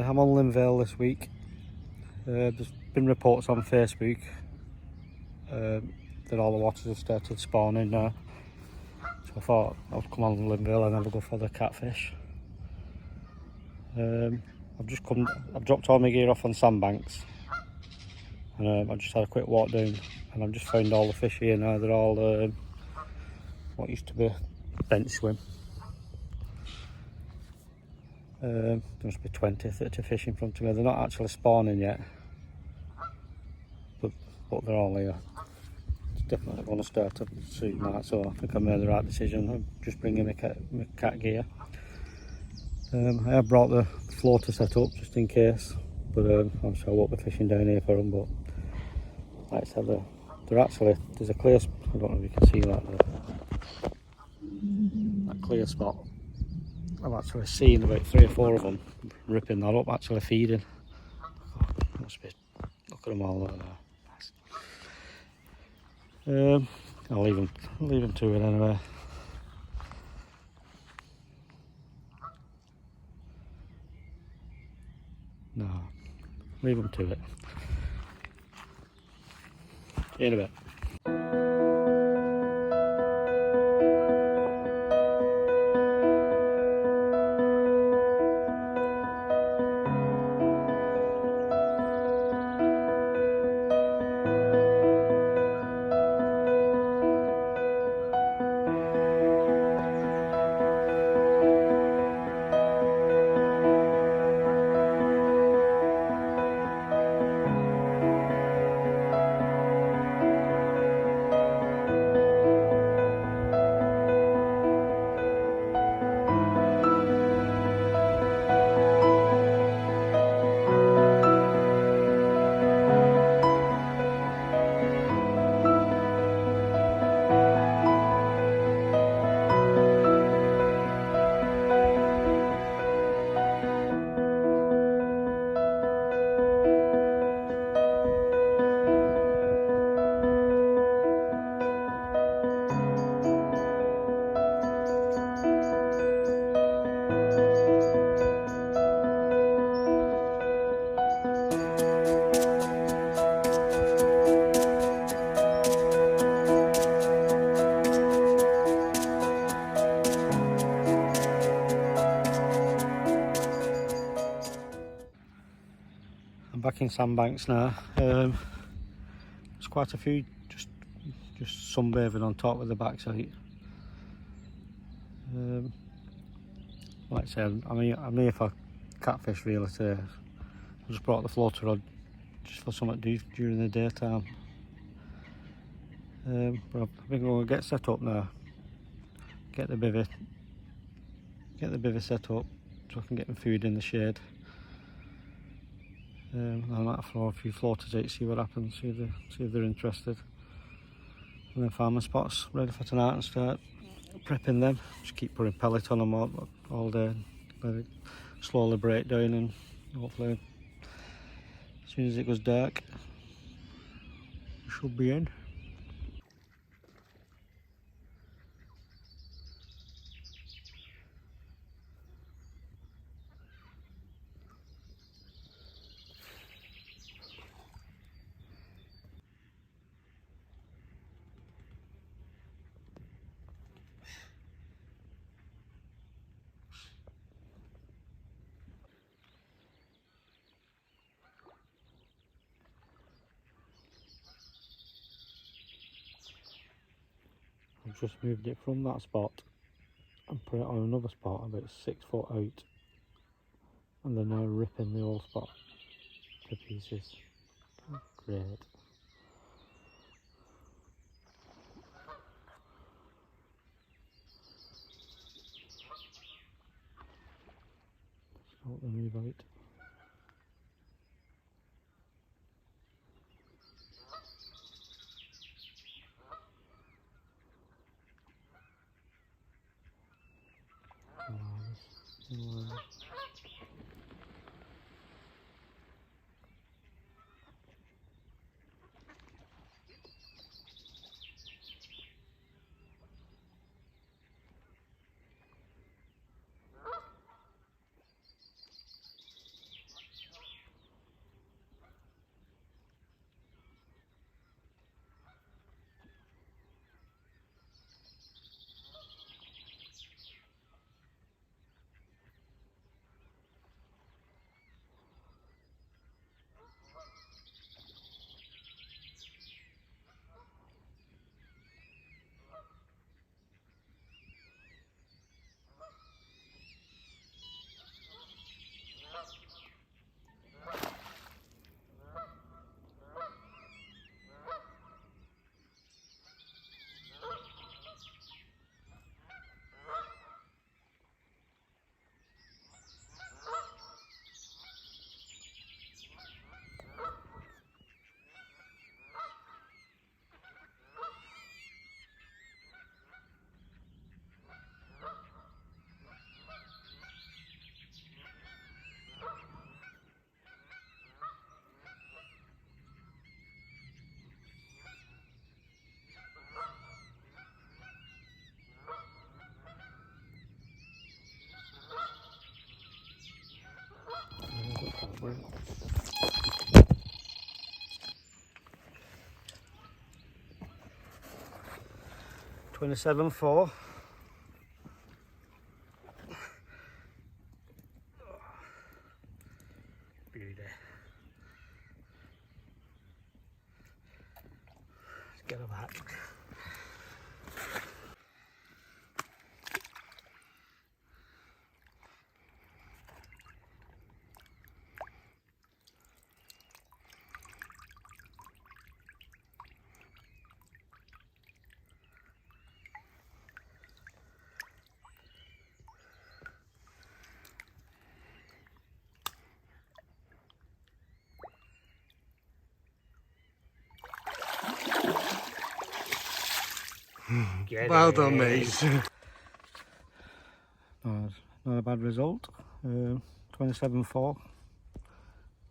I'm on Lymmvale this week. There's been reports on Facebook that all the waters have started spawning now. So I thought I'll come on Lymmvale and have a go for the catfish. I've dropped all my gear off on sandbanks, and I've just had a quick walk down, and I've just found all the fish here now. They're all what used to be bench swim. There must be 20, 30 fish in front of me. They're not actually spawning yet, but they're all here. It's definitely going to start to soon that, so I think I made the right decision. I'm just bringing my cat gear. I have brought the floater set up just in case, but obviously I won't be fishing down here for them. But like I said, they're actually, there's a clear, I don't know if you can see that clear spot. I've actually seen about 3 or 4 of them ripping that up, actually feeding. Oh, must be, look at them all there now. Nice. I'll leave them to it anyway. No, leave them to it. In a bit. I'm back in sandbanks now. There's quite a few just sunbathing on top of the backside. Like I said, I'm here for catfish really today. I just brought the floater rod just for something to do during the daytime. But I think we'll get set up now. Get the bivvy set up so I can get my food in the shade. I might throw a few floaters out, see what happens, see if they're interested, and then find my spots ready for tonight and start prepping them. Just keep putting pellet on them all day, let it slowly break down, and hopefully as soon as it goes dark we should be in. I've just moved it from that spot and put it on another spot about 6 foot out, and they're now ripping the whole spot to pieces. Great. Sort them move out. 27.4. Beauty. Let's get her back. Well done, mate. Not a bad result. 27.4.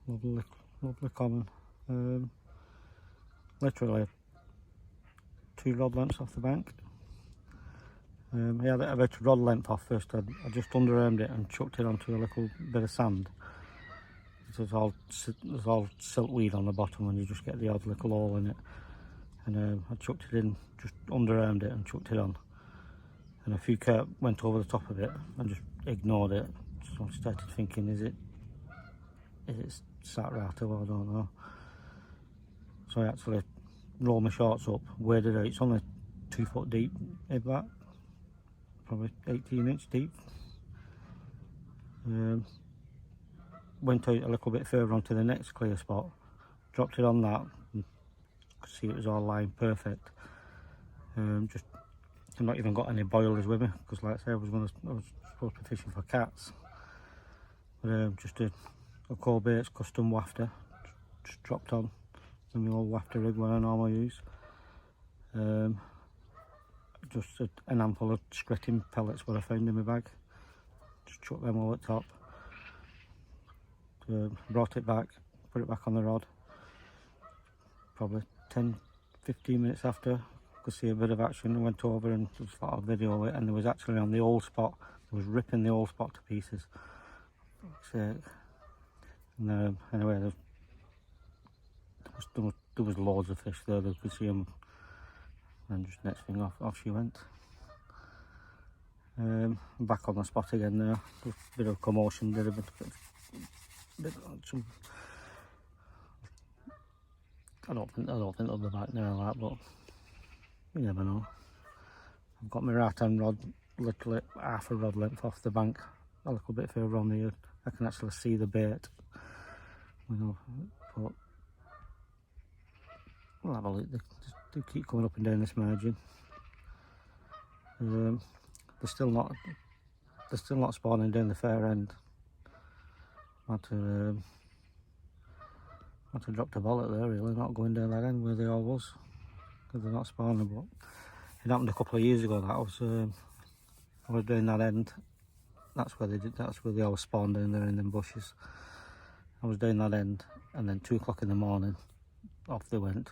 Lovely, lovely common. Literally 2 rod lengths off the bank. I had a bit of rod length off first. I just underarmed it and chucked it onto a little bit of sand. There's all siltweed on the bottom, and you just get the odd little hole in it. And I chucked it in, just underarmed it and chucked it on. And a few carp went over the top of it and just ignored it. So I started thinking, is it sat right or I don't know. So I actually rolled my shorts up, waded out. It's only 2 foot deep, if that, probably 18-inch deep. Went out a little bit further onto the next clear spot, dropped it on that, and could see it was all lying perfect. Just I've not even got any boilers with me, because like I said, I was supposed to be fishing for cats. But just a core baits custom wafter, just dropped on the my old wafter rig where I normally use. Just an handful of skretting pellets what I found in my bag. Just chucked them all at top. Brought it back, put it back on the rod. Probably 10-15 minutes after, could see a bit of action. I went over and just thought I'd video it, and there was actually on the old spot, it was ripping the old spot to pieces. And anyway, there was loads of fish there, you could see them, and just next thing off she went. Back on the spot again there, just a bit of commotion, did a bit some, I don't think they'll be back there like that, but you never know. I've got my right hand rod literally half a rod length off the bank, a little bit further on the I can actually see the bait, you know, but we'll have a look. They keep coming up and down this margin. They're still not spawning down the fair end. I had to drop the bullet there, really, not going down that end where they all was, because they're not spawning. But it happened a couple of years ago that I was doing that end. That's where they all spawned down there in them bushes. I was down that end, and then 2 o'clock in the morning, off they went.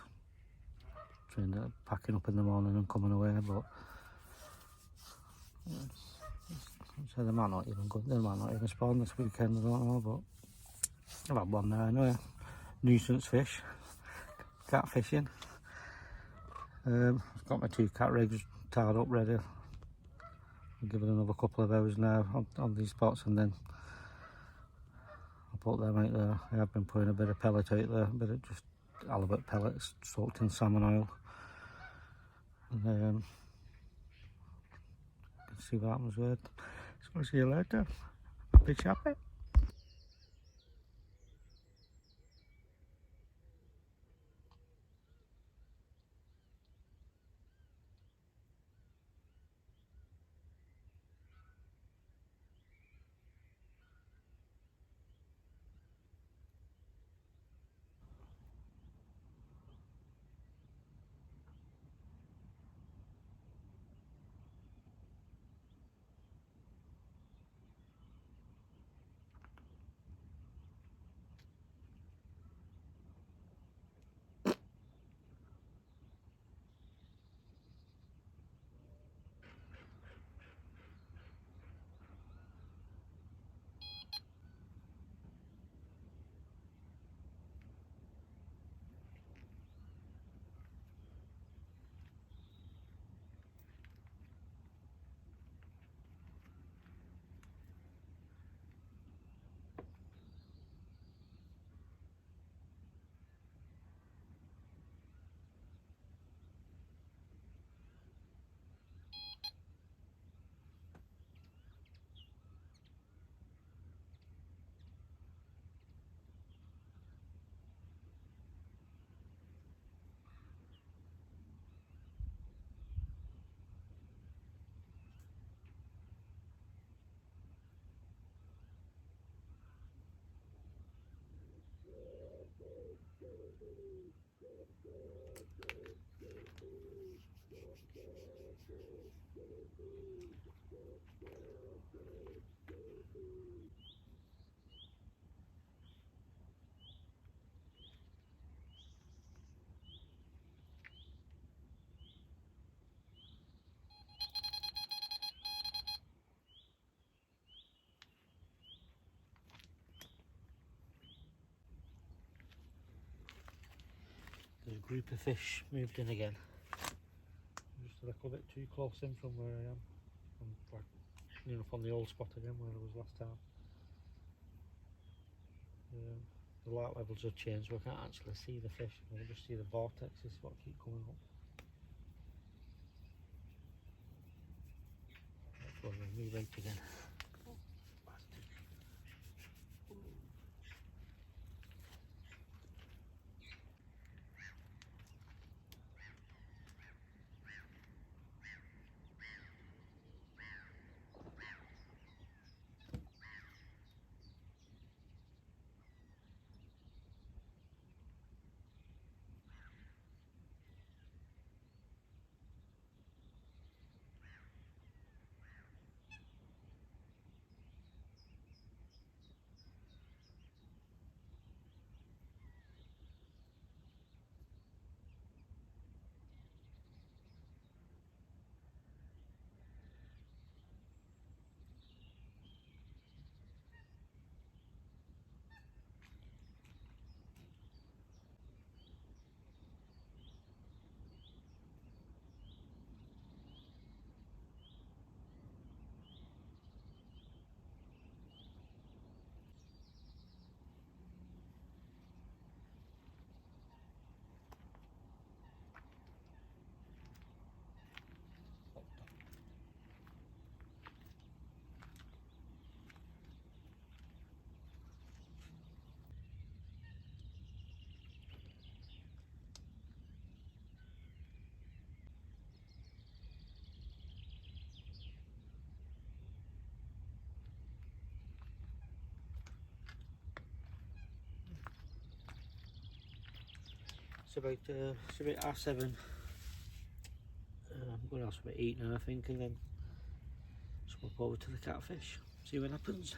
So I ended up packing up in the morning and coming away. But so they might not even go. They might not even spawn this weekend. I don't know, but I've had one there anyway. Nuisance fish, cat fishing. I've got my 2 cat rigs tied up ready. I'll give it another couple of hours now on these spots, and then I'll put them out there. I have been putting a bit of pellet out there, a bit of just halibut pellets soaked in salmon oil. And see what happens with it. So I'll see you later. Happy chappy. There's a group of fish moved in again. I'm just a little bit too close in from where I am. I'm like near enough on the old spot again where I was last time. The light levels have changed, so I can't actually see the fish. I can just see the vortexes what keep coming up. That's where we move out again. It's about half 7. I'm going to have something to eat now, I think, and then swap over to the catfish, see what happens.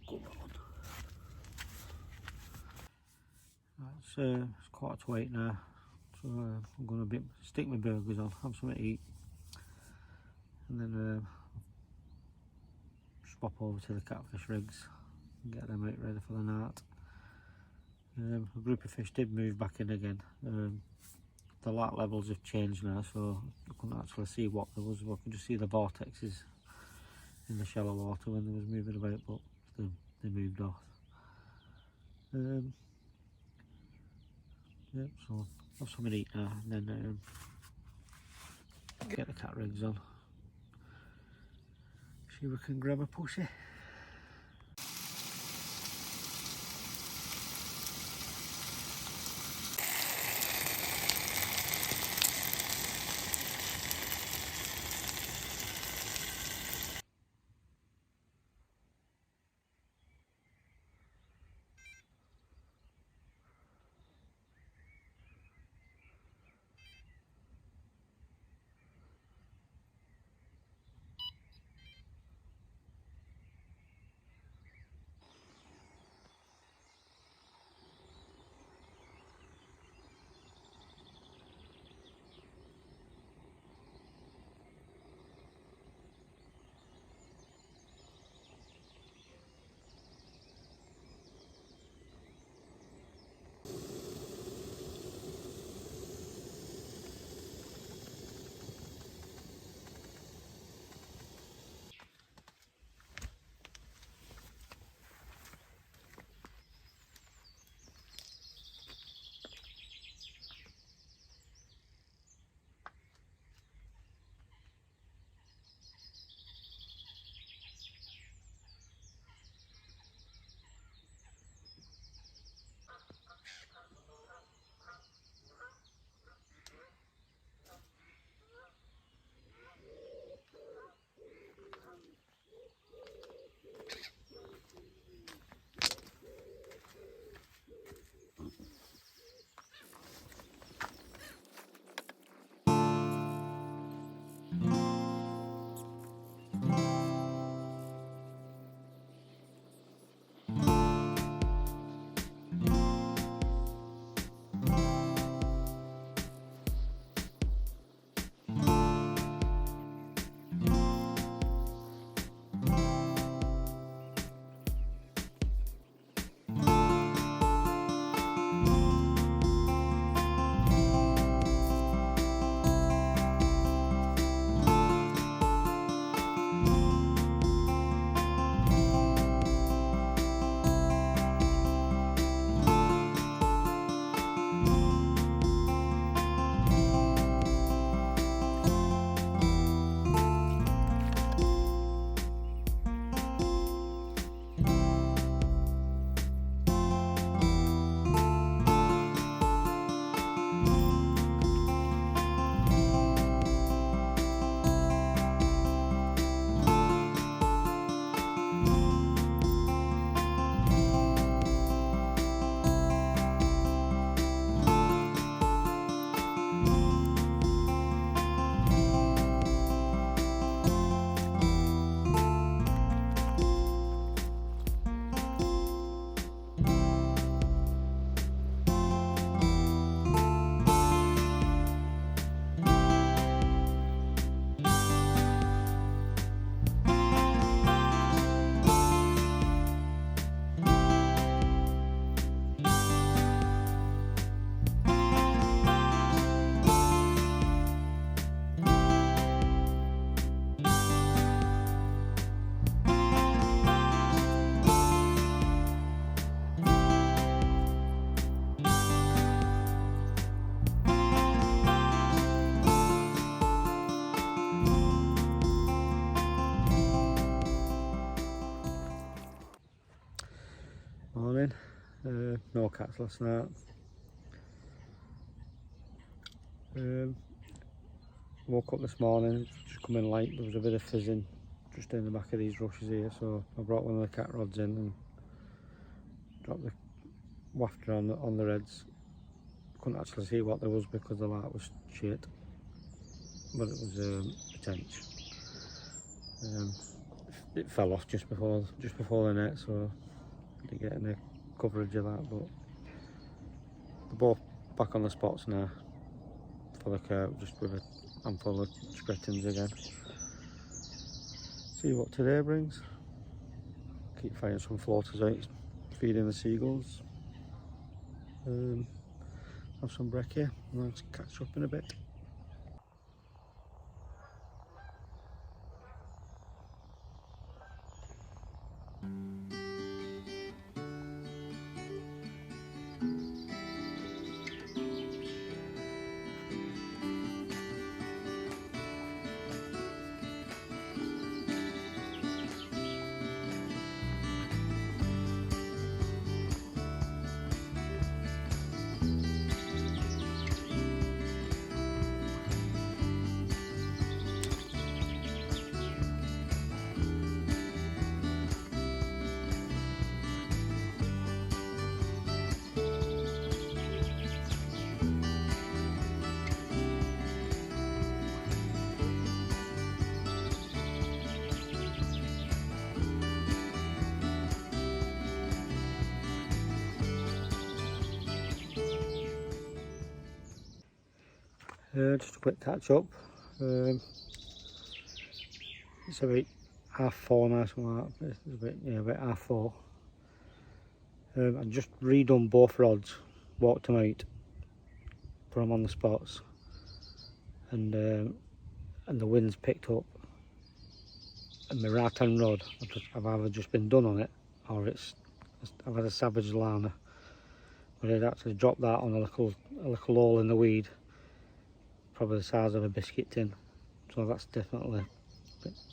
Come on. It's 7:15 now, so I'm going to stick my burgers on, have something to eat, and then swap over to the catfish rigs and get them out ready for the night. A group of fish did move back in again. The light levels have changed now, so I couldn't actually see what there was. I could just see the vortexes in the shallow water when they was moving about, but they moved off. Yep, so have something to eat now, and then get the cat rigs on. See if we can grab a pussy. No cats last night. Woke up this morning, just come in late, there was a bit of fizzing just in the back of these rushes here, so I brought one of the cat rods in and dropped the wafter on the reds. Couldn't actually see what there was because the light was shit, but it was a tench. It fell off just before the net, so I didn't get any coverage of that, but they're both back on the spots now for the carp, just with a handful of scratchings again. See what today brings. Keep finding some floaters out, feeding the seagulls. Have some brekkie, and let's catch up in a bit. Just a quick catch up. It's about 4:30 now, something like that. It's about 4:30. I just redone both rods, walked them out, put them on the spots, and the wind's picked up. And my right hand rod, I've either just been done on it, or I've had a savage liner. But I'd actually dropped that on a little hole in the weed, probably the size of a biscuit tin. So that's definitely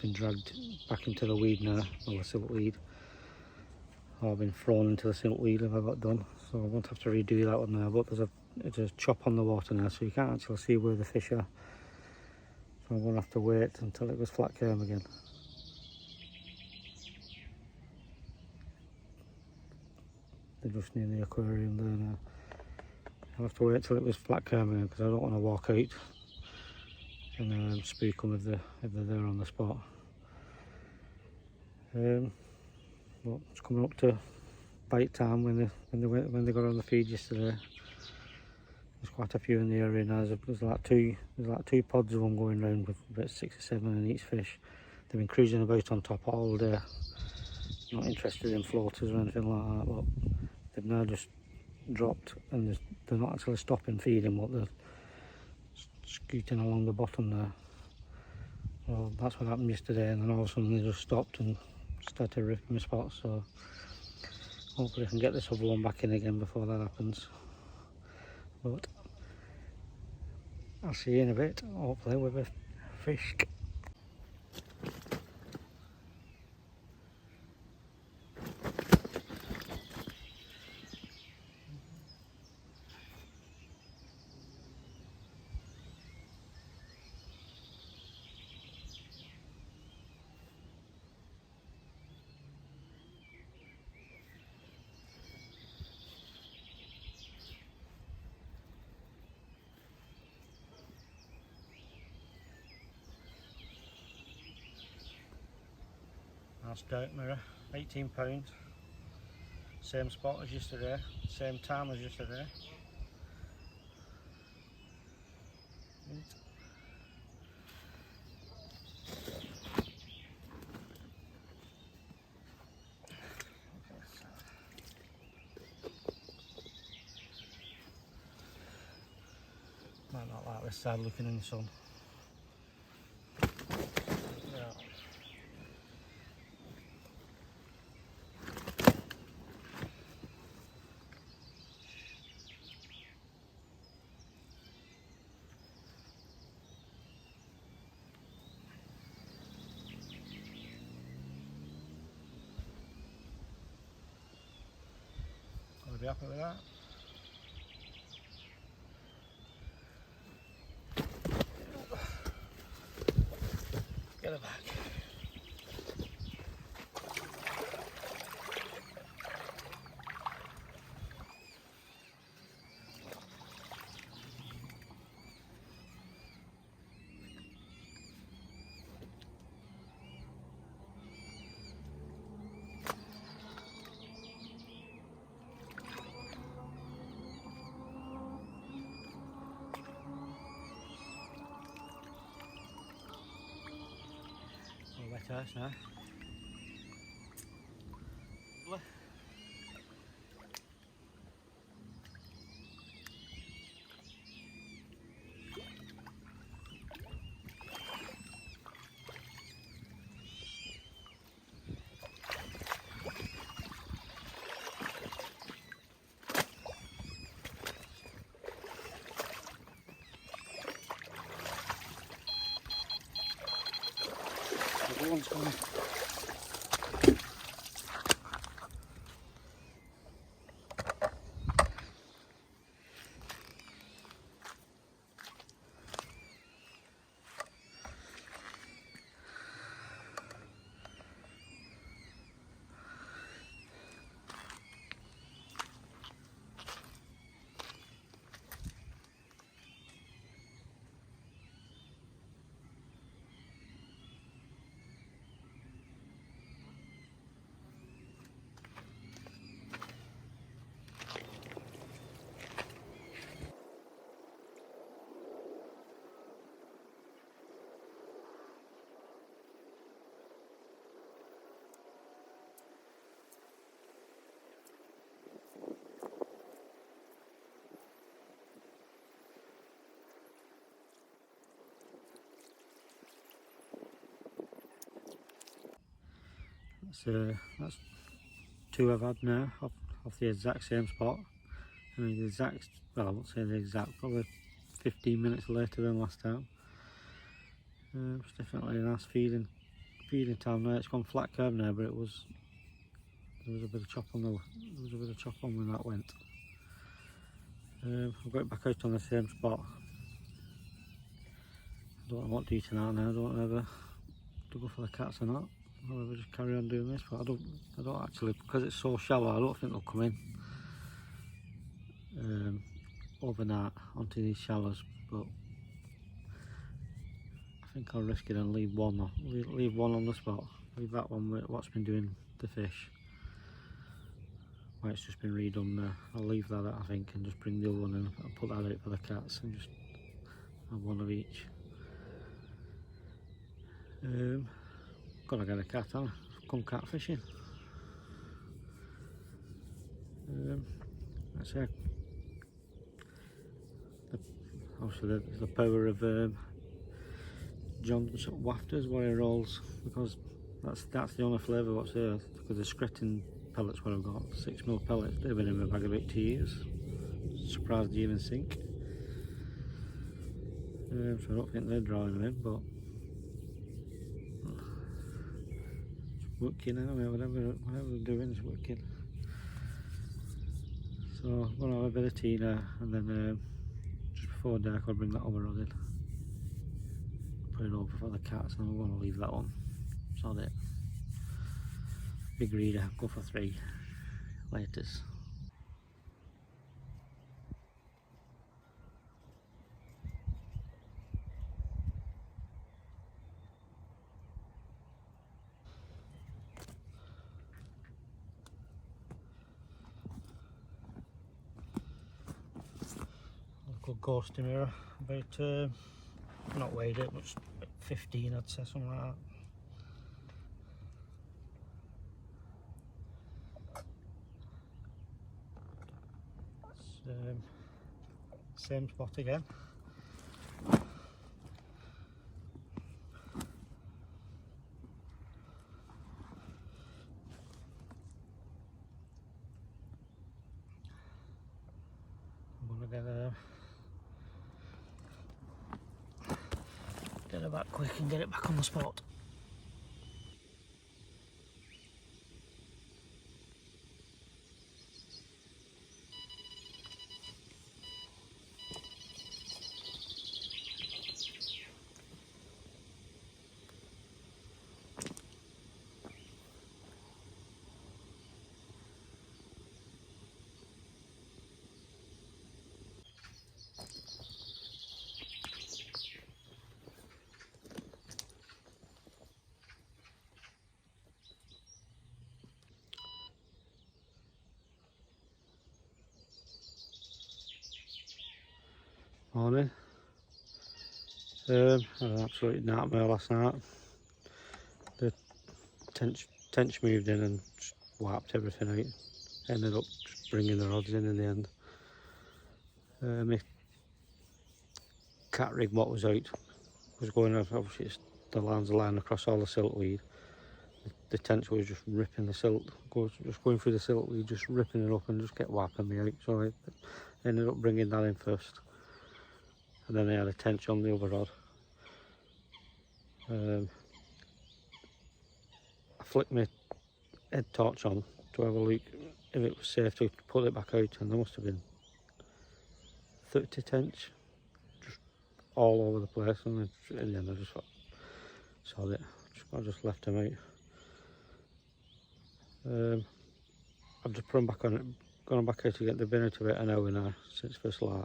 been dragged back into the weed now, or the siltweed. Or been thrown into the siltweed if I got done. So I won't have to redo that one now, but there's a chop on the water now, so you can't actually see where the fish are. So I'm going to have to wait until it goes flat calm again. They're just near the aquarium there now. I'll have to wait till it was flat calm again, because I don't want to walk out and spook them if they're there on the spot. But it's coming up to bite time when they got on the feed yesterday. There's quite a few in the area now. There's like two pods of them going round with about 6 or 7 in each fish. They've been cruising about on top all day. Not interested in floaters or anything like that, but they've now just dropped, and they're not actually stopping feeding, but they're scooting along the bottom there. Well, that's what happened yesterday, and then all of a sudden they just stopped and started ripping my spots. So hopefully I can get this other one back in again before that happens. But I'll see you in a bit, hopefully with a fish. That's Dark Mirror, £18, same spot as yesterday, same time as yesterday. Might not like this side looking in the sun. be happy with that. Get her back. Wet house now. Everyone's coming. That's two I've had now off the exact same spot. I mean, the exact, well, I won't say the exact, probably 15 minutes later than last time. It's definitely a nice feeding time now. It's gone flat curve now, but there was a bit of chop on when that went. I've got it back out on the same spot. I don't know what to do tonight now. I don't know whether to go for the cats or not. I'll ever just carry on doing this, but I don't actually, because it's so shallow, I don't think they'll come in overnight onto these shallows, but I think I'll risk it and leave one on the spot. Leave that one with what's been doing the fish. Why it's just been redone there. I'll leave that, I think, and just bring the other one in and put that out for the cats and just have one of each. Gotta get a cat on. Come catfishing. That's it. Obviously the power of John's wafters where he rolls, because that's the only flavour what's there. Because the skretting pellets what I've got, 6mm pellets, they've been in my bag about 2 years. Surprised they even sink. So I don't think they're drawing them in, but it's working anyway. Whatever they're doing is working. So I'm gonna have a bit of tea now, and then just before dark I'll bring that other rod in. Put it over for the cats, and I'm gonna leave that one. So that big reader, go for 3. Laters. Good ghosting mirror, about not weighed it, but 15 I'd say, something like that. Same spot again. I'm gonna get it back quick and get it back on the spot. Morning. I had an absolute nightmare last night. The tench moved in and just wiped everything out. Ended up just bringing the rods in the end. My cat rig what was out was going off. Obviously the lines are lying across all the siltweed. The tench was just ripping the silt, just going through the siltweed, just ripping it up and just kept wiping me out. So I ended up bringing that in first. And then I had a tench on the other rod. I flicked my head torch on to have a look if it was safe to put it back out, and there must have been 30 tench just all over the place, and in the end I just saw it. I just left them out. I've just put them back on it, gone back out to get the bin out of it an hour now since first light.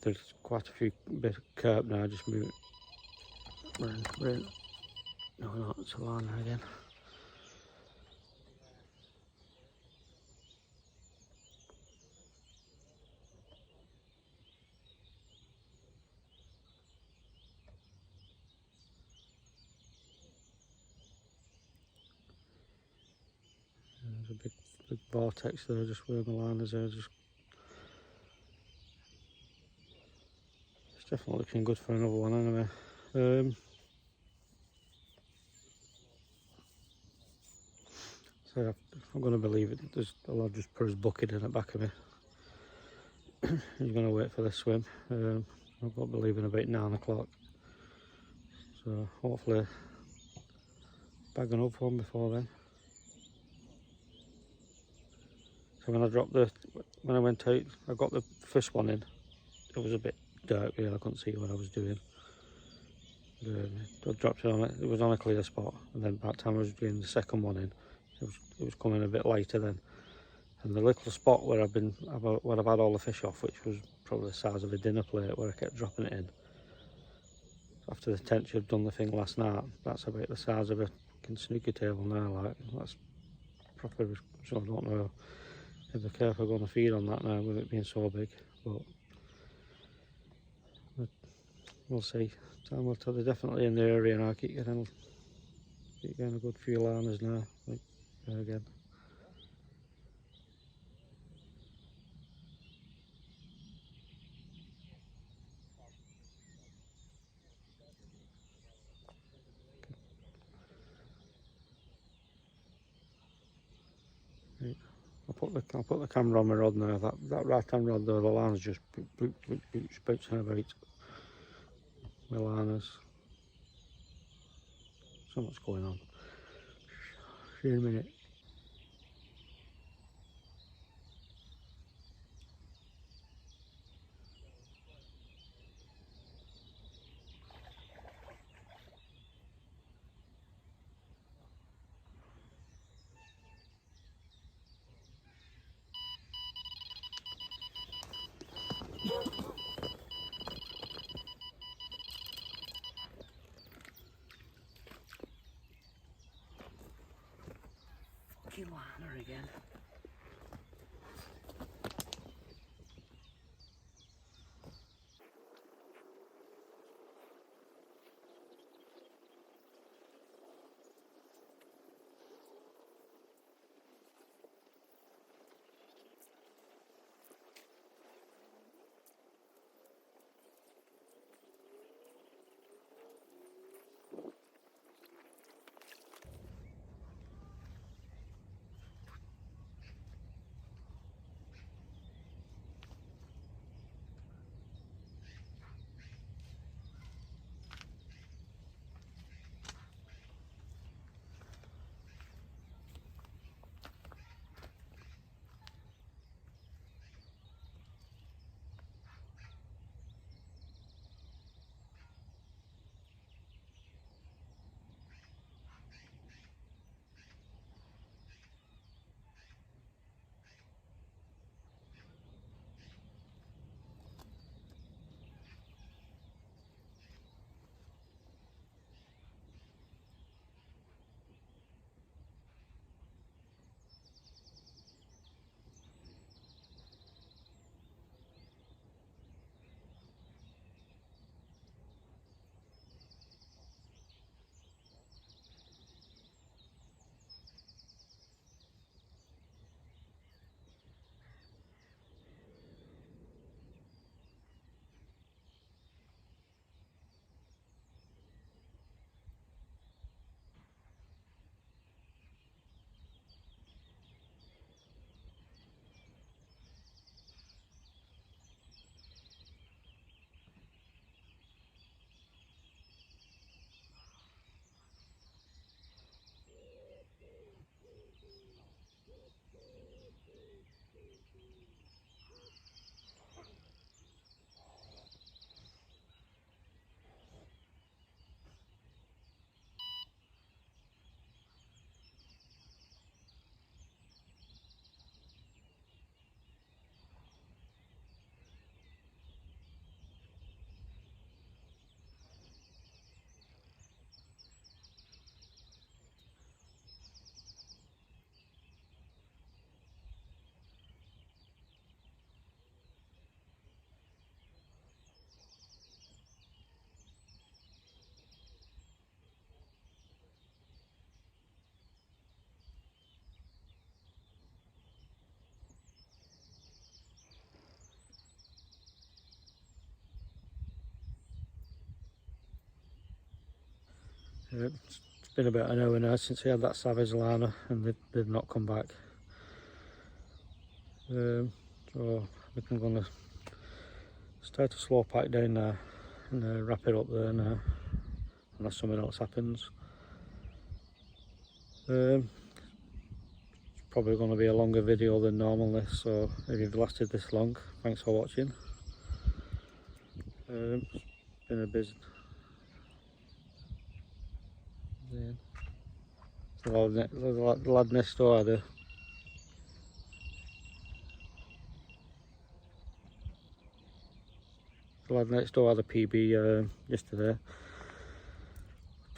There's quite a few bits of carp now, just moving. No, it's a line again. There's a big vortex there, just where the line is there. It's definitely looking good for another one anyway. So I'm going to believe it. There's a lad just put his bucket in the back of me. He's going to wait for the swim. I've got to believe in about 9 o'clock. So hopefully bagging up one before then. So when I went out, I got the first one in. It was a bit dark, really. I couldn't see what I was doing. I dropped it on it. It was on a clear spot, and then by the time I was doing the second one in, it was coming a bit later then. And the little spot where I've had all the fish off, which was probably the size of a dinner plate, where I kept dropping it in. After the tench had done the thing last night, that's about the size of a snooker table now. Like, that's proper. So I don't know if the carp are going to feed on that now with it being so big, but we'll see. Time will tell. They're definitely in the area, and I keep getting a good few liners now. Like there again. Right. I'll put the camera on my rod now. That right hand rod there, the line's just bouncing about. My liners. So much going on. See you in a minute. Fucking liner again. It's been about an hour now since he had that savage liner, and they've not come back. So I think I'm going to start to slow pack down now and wrap it up there now, unless something else happens. It's probably going to be a longer video than normal this, so if you've lasted this long, thanks for watching. It's been a busy. The lad next door had the lad next door had a PB yesterday,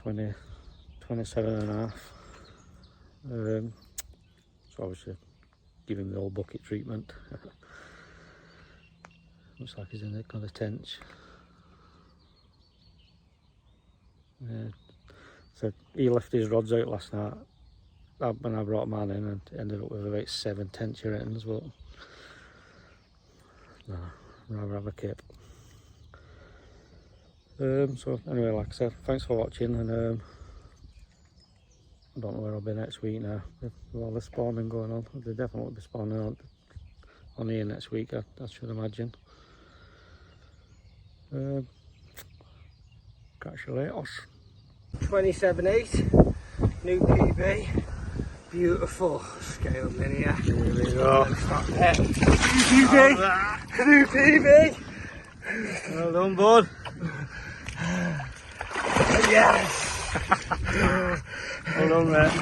27 and a half. So obviously give him the old bucket treatment. Looks like he's in it, got a tench. So he left his rods out last night when I brought mine in, and ended up with about 7 tencher ends, but no, I'd rather have a kip. So anyway, like I said, thanks for watching, and I don't know where I'll be next week now with all the spawning going on. They'll definitely be spawning on here next week, I should imagine. Catch you later. 27.8, new PB, beautiful scale linear. Here we go. New PB. Well done, bud. Yes. Well done, mate.